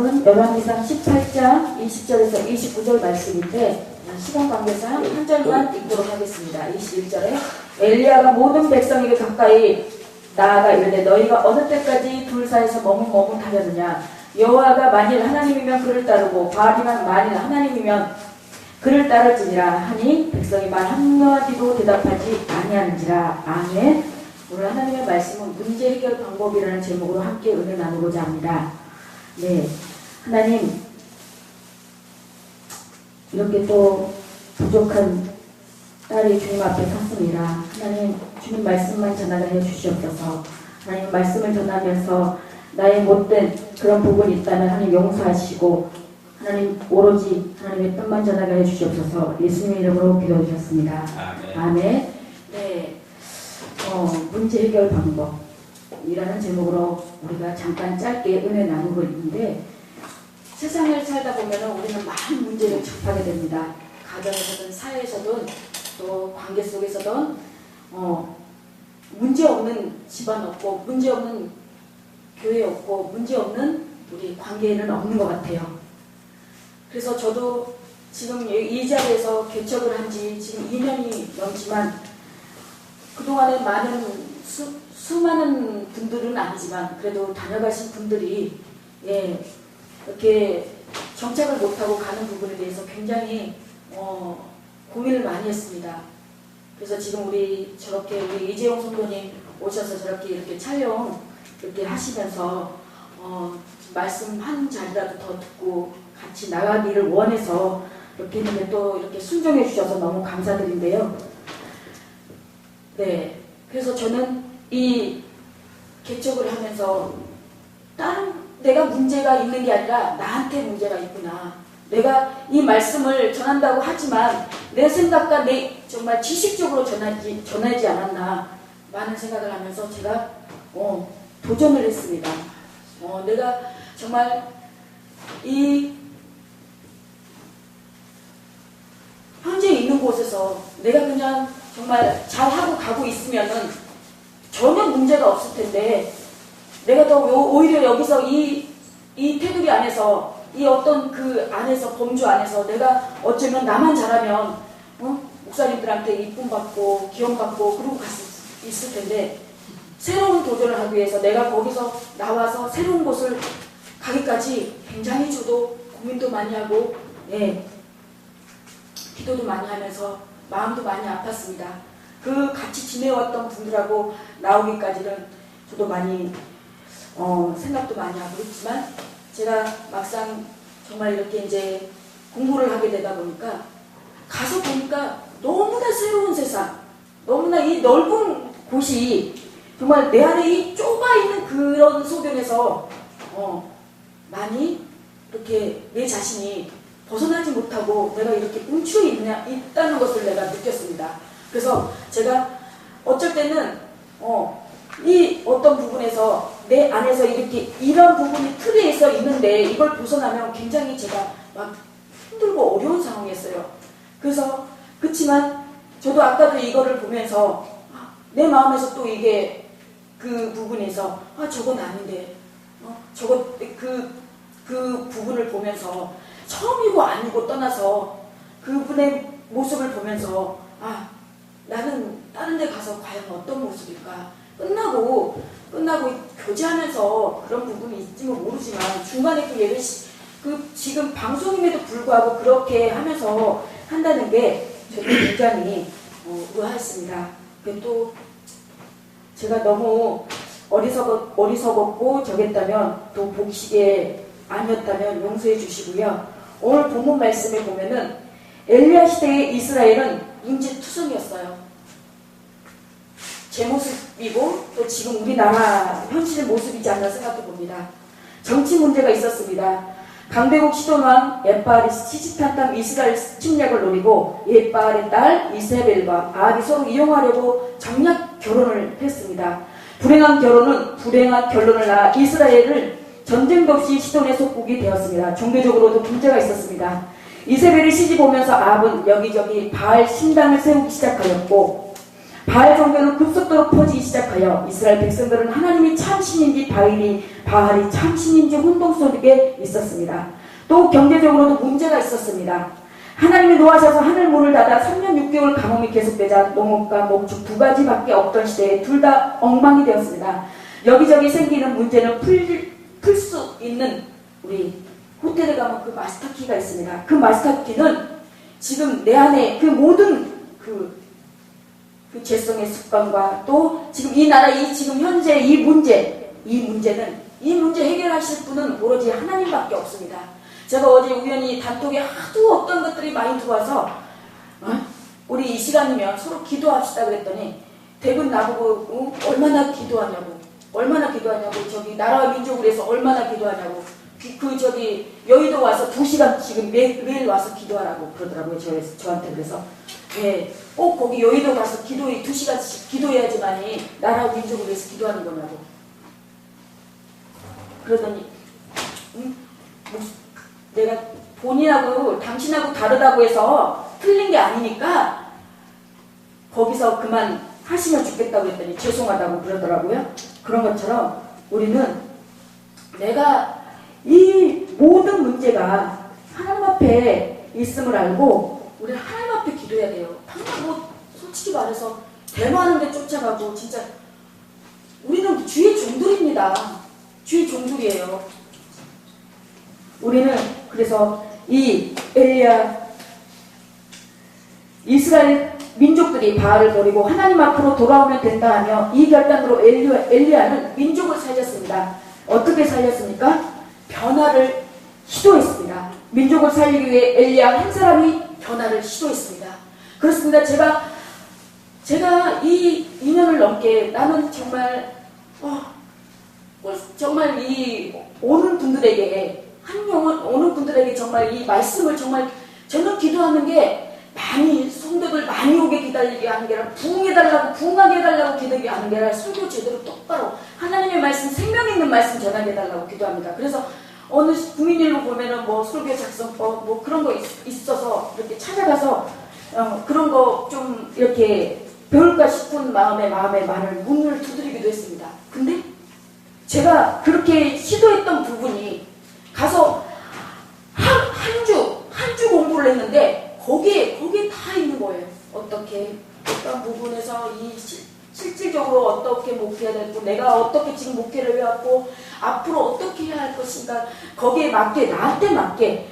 말씀은 열왕기상 18장 20절에서 29절 말씀인데 시간 관계상 한 절만 읽도록 하겠습니다. 21절에 엘리야가 모든 백성에게 가까이 나아가 이르되 너희가 어느 때까지 둘 사이에서 머뭇머뭇하려느냐. 여호와가 만일 하나님이면 그를 따르고 바알이만 만일 하나님이면 그를 따를지니라 하니 백성이 말 한마디도 대답하지 아니하는지라. 아멘. 오늘 하나님의 말씀은 문제 해결 방법이라는 제목으로 함께 은혜 나누고자 합니다. 네, 하나님 이렇게 또 부족한 딸이 주님 앞에 섰습니다. 하나님 주님 말씀만 전하게 해주시옵소서. 하나님 말씀을 전하면서 나의 못된 그런 부분이 있다면 하나님 용서하시고 하나님 오로지 하나님의 뜻만 전하게 해주시옵소서. 예수님의 이름으로 기도드렸습니다. 아멘. 아멘. 네, 문제 해결 방법이라는 제목으로 우리가 잠깐 짧게 은혜 나누고 있는데 세상을 살다 보면 우리는 많은 문제를 접하게 됩니다. 가정에서든 사회에서든 또 관계 속에서든 문제 없는 집안 없고 문제 없는 교회 없고 문제 없는 우리 관계에는 없는 것 같아요. 그래서 저도 지금 이 자리에서 개척을 한 지 지금 2년이 넘지만 그동안에 많은 수많은 분들은 아니지만 그래도 다녀가신 분들이 이렇게 정착을 못하고 가는 부분에 대해서 굉장히 고민을 많이 했습니다. 그래서 지금 우리 이재용 성도님 오셔서 저렇게 이렇게 촬영 이렇게 하시면서 말씀 한 자리라도 더 듣고 같이 나가기를 원해서 이렇게 했는데 또 이렇게 순종해 주셔서 너무 감사드린데요. 네, 그래서 저는 이 개척을 하면서 내가 문제가 있는 게 아니라 나한테 문제가 있구나. 내가 이 말씀을 전한다고 하지만 내 생각과 정말 지식적으로 전하지 않았나 많은 생각을 하면서 제가 도전을 했습니다. 내가 정말 이 현재 있는 곳에서 내가 그냥 정말 잘하고 가고 있으면은 전혀 문제가 없을 텐데 내가 더 오히려 여기서 이 테두리 안에서 이 어떤 그 안에서 범주 안에서 내가 어쩌면 나만 잘하면 목사님들한테 이쁨 받고 기원 받고 그러고 있을 텐데 새로운 도전을 하기 위해서 내가 거기서 나와서 새로운 곳을 가기까지 굉장히 저도 고민도 많이 하고 기도도 많이 하면서 마음도 많이 아팠습니다. 그 같이 지내왔던 분들하고 나오기까지는 저도 많이 생각도 많이 하고 있지만 제가 막상 정말 이렇게 이제 공부를 하게 되다 보니까 가서 보니까 너무나 새로운 세상, 너무나 이 넓은 곳이 정말 내 안에 이 좁아있는 그런 소견에서 많이 이렇게 내 자신이 벗어나지 못하고 내가 이렇게 뭉쳐 있다는 것을 내가 느꼈습니다. 그래서 제가 어쩔 때는 이 어떤 부분에서 내 안에서 이렇게 이런 부분이 틀에서 있는데 이걸 벗어나면 굉장히 제가 막 힘들고 어려운 상황이었어요. 그래서 그렇지만 저도 아까도 이거를 보면서 내 마음에서 또 이게 그 부분에서 저건 아닌데 저거 그 부분을 보면서 처음이고 아니고 떠나서 그분의 모습을 보면서 나는 다른 데 가서 과연 어떤 모습일까. 끝나고 교제하면서 그런 부분이 있지는 모르지만 중간에 또 얘를 지금 방송임에도 불구하고 그렇게 하면서 한다는 게 저도 굉장히 의아했습니다. 또 제가 너무 어리석었고 저랬다면 또 복식에 아니었다면 용서해 주시고요. 오늘 본문 말씀에 보면은 엘리야 시대의 이스라엘은 문제투성이었어요. 제 모습이고 또 지금 우리나라 현실의 모습이지 않나 생각해 봅니다. 정치 문제가 있었습니다. 강대국 시돈왕 옙바알이 시집한 땅 이스라엘 침략을 노리고 옙바알의 딸 이세벨과 아합이 서로 이용하려고 정략 결혼을 했습니다. 불행한 결론을 낳아 이스라엘을 전쟁도 없이 시돈의 속국이 되었습니다. 종교적으로도 문제가 있었습니다. 이세벨이 시집 오면서 아합은 여기저기 바알 신당을 세우기 시작하였고 바알 종교는 급속도로 퍼지기 시작하여 이스라엘 백성들은 하나님이 참신인지 바알이 참신인지 혼동 속에 있었습니다. 또 경제적으로도 문제가 있었습니다. 하나님이 노하셔서 하늘 문을 닫아 3년 6개월 감옥이 계속되자 농업과 목축 두 가지밖에 없던 시대에 둘 다 엉망이 되었습니다. 여기저기 생기는 문제는 풀 수 있는, 우리 호텔에 가면 그 마스터키가 있습니다. 그 마스터키는 지금 내 안에 그 모든 그 죄성의 습관과 또 지금 이 나라 지금 현재 이 문제 해결하실 분은 오로지 하나님밖에 없습니다. 제가 어제 우연히 단톡에 하도 어떤 것들이 많이 들어와서 우리 이 시간이면 서로 기도합시다 그랬더니 대부분 나보고 얼마나 기도하냐고 저기 나라와 민족을 위해서 얼마나 기도하냐고 저기 여의도 와서 2시간 지금 매일 와서 기도하라고 그러더라고요. 저한테. 그래서 꼭 거기 여의도 가서 2시간씩 기도해야지만이 나라와 민족을 위해서 기도하는 거냐고 그러더니 내가 본인하고 당신하고 다르다고 해서 틀린 게 아니니까 거기서 그만 하시면 좋겠다고 했더니 죄송하다고 그러더라고요. 그런 것처럼 우리는 내가 이 모든 문제가 하나님 앞에 있음을 알고 우리는 하나님 앞에 기도해야 돼요. 당장 솔직히 말해서 대화하는 데 쫓아가고 진짜 우리는 주의 종들입니다. 주의 종들이에요. 우리는 그래서 이 이스라엘 민족들이 바알을 버리고 하나님 앞으로 돌아오면 된다 하며 이 결단으로 엘리야는 민족을 살렸습니다. 어떻게 살렸습니까? 변화를 시도했습니다. 민족을 살리기 위해 엘리야 한 사람이 변화를 시도했습니다. 그렇습니다. 제가 이 2년을 넘게 나는 정말 이 오는 분들에게 정말 이 말씀을 정말 저는 기도하는 게 성도들 많이 오게 기다리게 하는 게 아니라 부흥하게 해달라고 기도하게 하는 게 아니라 설교 제대로 똑바로 하나님의 말씀, 생명 있는 말씀 전하게 해달라고 기도합니다. 그래서 어느 국민일보 보면은 설교 작성법 그런 거 있어서 이렇게 찾아가서 그런 거 좀 이렇게 배울까 싶은 마음에 문을 두드리기도 했습니다. 근데 제가 그렇게 시도했던 부분이 가서 한 주 공부를 했는데 거기에 다 있는 거예요. 어떤 부분에서 실질적으로 어떻게 목회해야 되고 내가 어떻게 지금 목회를 해왔고 앞으로 어떻게 해야 할 것인가 거기에 맞게 나한테 맞게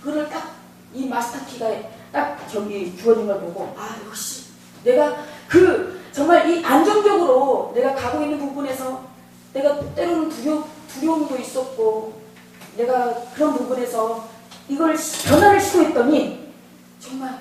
그걸 딱 이 마스터키가 딱 저기 주어진 걸 보고 역시 내가 정말 이 안정적으로 내가 가고 있는 부분에서 내가 때로는 두려움도 있었고 내가 그런 부분에서 이걸 변화를 시도했더니 정말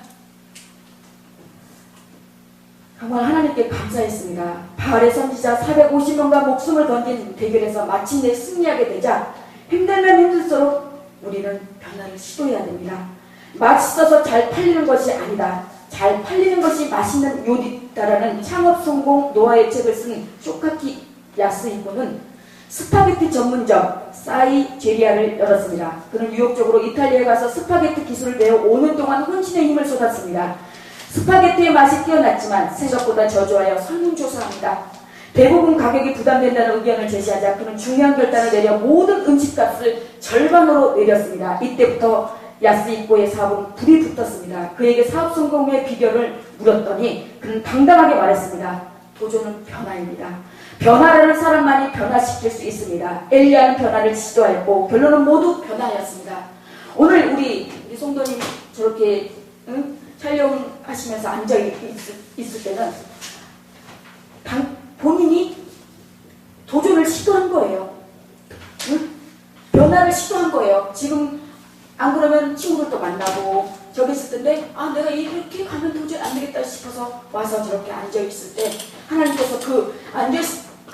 하나님께 감사했습니다. 바알의 선지자 450명과 목숨을 건진 대결에서 마침내 승리하게 되자 힘들면 힘들수록 우리는 변화를 시도해야 됩니다. 맛있어서 잘 팔리는 것이 아니다. 잘 팔리는 것이 맛있는 요리다라는 창업 성공 노하의 책을 쓴 쇼카키 야스히코는 스파게티 전문점 사이제리아를 열었습니다. 그는 유혹적으로 이탈리아에 가서 스파게티 기술을 배워 5년 동안 혼신의 힘을 쏟았습니다. 스파게티의 맛이 뛰어났지만 생각보다 저조하여 설문조사합니다. 대부분 가격이 부담된다는 의견을 제시하자 그는 중요한 결단을 내려 모든 음식값을 절반으로 내렸습니다. 이때부터 야스히코의 사업은 불이 붙었습니다. 그에게 사업 성공의 비결을 물었더니 그는 당당하게 말했습니다. 도전은 변화입니다. 변화라는 사람만이 변화시킬 수 있습니다. 엘리야는 변화를 시도했고 결론은 모두 변화였습니다. 오늘 우리 성도님 저렇게 촬영하시면서 앉아 있을 때는 본인이 도전을 시도한 거예요. 변화를 시도한 거예요. 지금 안 그러면 친구들도 만나고 저기 있을 텐데 내가 이렇게 가면 도저히 안 되겠다 싶어서 와서 저렇게 앉아 있을 때 하나님께서 그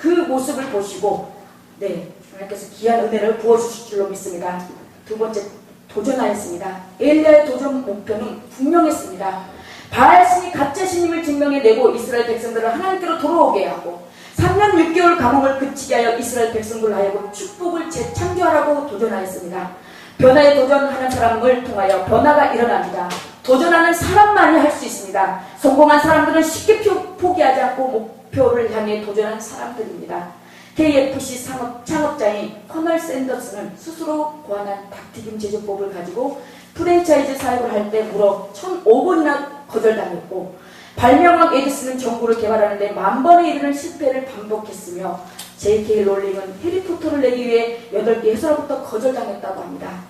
모습을 보시고 하나님께서 귀한 은혜를 부어주실 줄로 믿습니다. 두 번째, 도전하였습니다. 엘리야의 도전 목표는 분명했습니다. 바알 신이 가짜 신임을 증명해내고 이스라엘 백성들을 하나님께로 돌아오게 하고 3년 6개월 감옥을 그치게 하여 이스라엘 백성들을 하여금 축복을 재창조하라고 도전하였습니다. 변화에 도전하는 사람을 통하여 변화가 일어납니다. 도전하는 사람만이 할 수 있습니다. 성공한 사람들은 쉽게 포기하지 않고 목표를 향해 도전하는 사람들입니다. KFC 창업자인 커널 샌더스는 스스로 고안한 닭튀김 제조법을 가지고 프랜차이즈 사업을 할 때 무려 1,005번이나 거절당했고, 발명왕 에디슨은 전구를 개발하는데 10,000번에 이르는 실패를 반복했으며, J.K. 롤링은 해리포터를 내기 위해 8개 회사로부터 거절당했다고 합니다.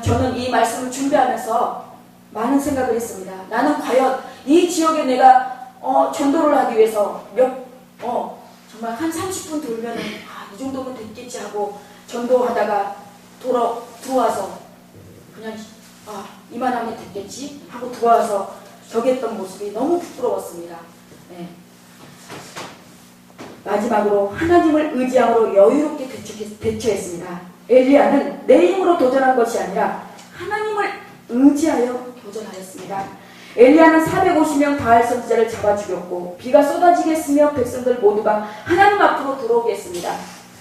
저는 이 말씀을 준비하면서 많은 생각을 했습니다. 나는 과연 이 지역에 내가 전도를 하기 위해서 정말 한 30분 돌면은 이 정도면 됐겠지 하고 전도하다가 들어와서 그냥 이만하면 됐겠지 하고 들어와서 저기 했던 모습이 너무 부끄러웠습니다. 네. 마지막으로 하나님을 의지함으로 여유롭게 대처했습니다. 엘리야는 내 힘으로 도전한 것이 아니라 하나님을 의지하여 도전하였습니다. 엘리야는 450명 바알 선지자를 잡아 죽였고, 비가 쏟아지겠으며 백성들 모두가 하나님 앞으로 들어오게 했습니다.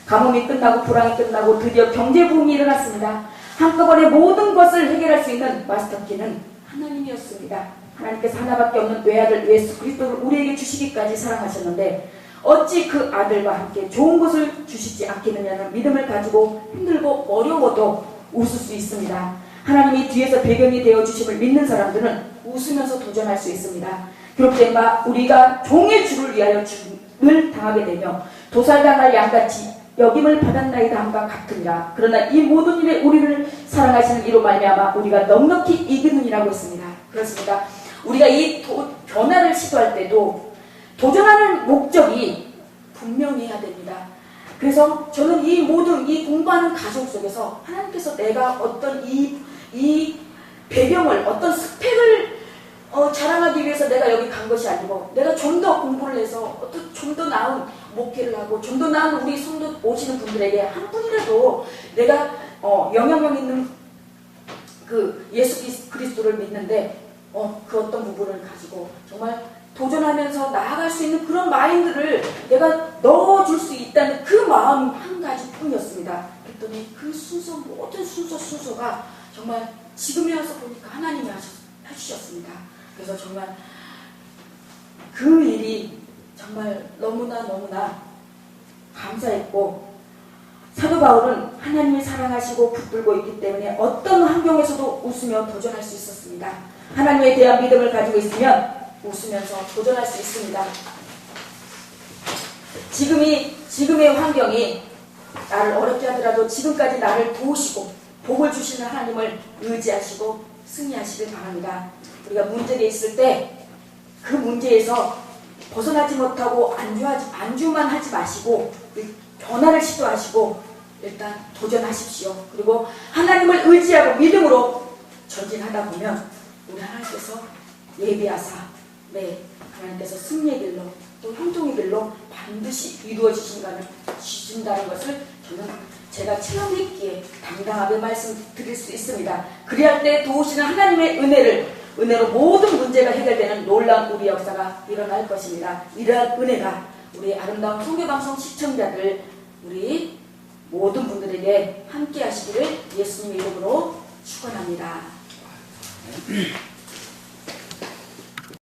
가뭄이 끝나고 불황이 끝나고 드디어 경제 부흥이 일어났습니다. 한꺼번에 모든 것을 해결할 수 있는 마스터키는 하나님이었습니다. 하나님께서 하나밖에 없는 외아들 예수 그리스도를 우리에게 주시기까지 사랑하셨는데 어찌 그 아들과 함께 좋은 것을 주시지 않겠느냐는 믿음을 가지고 힘들고 어려워도 웃을 수 있습니다. 하나님이 뒤에서 배경이 되어 주심을 믿는 사람들은 웃으면서 도전할 수 있습니다. 그렇게 우리가 종의 주를 위하여 죽음을 당하게 되며 도살당할 양같이 여김을 받았나이다 함과 같으니라. 그러나 이 모든 일에 우리를 사랑하시는 이로 말미암아 우리가 넉넉히 이기느니라고 했습니다. 그렇습니다. 우리가 이 변화를 시도할 때도 도전하는 목적이 분명히 해야 됩니다. 그래서 저는 이 모든 이 공부하는 가정 속에서 하나님께서 내가 어떤 이 배경을 어떤 스펙을 자랑하기 위해서 내가 여기 간 것이 아니고, 내가 좀 더 공부를 해서 어떤 좀 더 나은 목회를 하고 좀 더 나은 우리 성도 오시는 분들에게 한 분이라도 내가 영향력 있는 그 예수 그리스도를 믿는데 그 어떤 부분을 가지고 정말 도전하면서 나아갈 수 있는 그런 마인드를 내가 넣어줄 수 있다는 그 마음 한 가지 뿐이었습니다. 그랬더니 그 순서, 모든 순서가 정말 지금에 와서 보니까 하나님이 해주셨습니다. 그래서 정말 그 일이 정말 너무나 감사했고, 사도 바울은 하나님이 사랑하시고 붙들고 있기 때문에 어떤 환경에서도 웃으며 도전할 수 있었습니다. 하나님에 대한 믿음을 가지고 있으면 웃으면서 도전할 수 있습니다. 지금의 환경이 나를 어렵게 하더라도 지금까지 나를 도우시고 복을 주시는 하나님을 의지하시고 승리하시길 바랍니다. 우리가 문제가 있을 때 그 문제에서 벗어나지 못하고 안주만 하지 마시고 변화를 시도하시고 일단 도전하십시오. 그리고 하나님을 의지하고 믿음으로 전진하다 보면 우리 하나님께서 예비하사 하나님께서 승리의 길로 또 형통의 길로 반드시 이루어 주신다는 것을 제가 체험했기에 당당하게 말씀드릴 수 있습니다. 그리할 때 도우시는 하나님의 은혜로 모든 문제가 해결되는 놀라운 우리 역사가 일어날 것입니다. 이러한 은혜가 우리 아름다운 성교방송 시청자들, 우리 모든 분들에게 함께 하시기를 예수님의 이름으로 축원합니다.